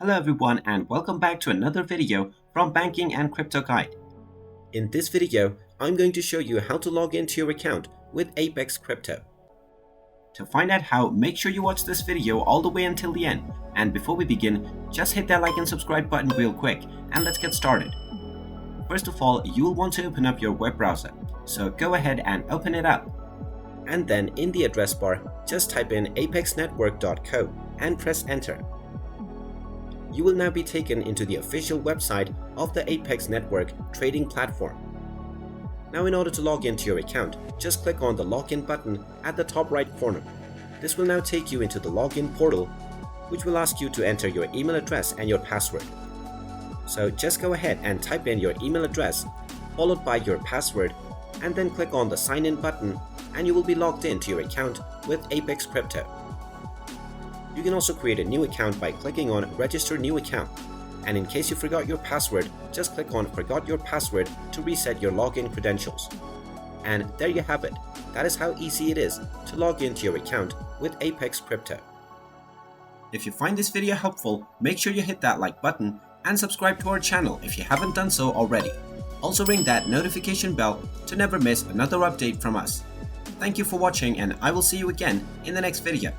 Hello everyone and welcome back to another video from Banking and Crypto Guide. In this video, I'm going to show you how to log into your account with Apex Crypto. To find out how, make sure you watch this video all the way until the end, and before we begin, just hit that like and subscribe button real quick and let's get started. First of all, you'll want to open up your web browser, so go ahead and open it up. And then in the address bar, just type in apexnetwork.co and press enter. You will now be taken into the official website of the Apex Network trading platform. Now in order to log into your account, just click on the login button at the top right corner. This will now take you into the login portal, which will ask you to enter your email address and your password. So just go ahead and type in your email address, followed by your password, and then click on the sign in button and you will be logged into your account with Apex Crypto. You can also create a new account by clicking on Register New Account. And in case you forgot your password, just click on Forgot Your Password to reset your login credentials. And there you have it. That is how easy it is to log into your account with Apex Crypto. If you find this video helpful, make sure you hit that like button and subscribe to our channel if you haven't done so already. Also ring that notification bell to never miss another update from us. Thank you for watching and I will see you again in the next video.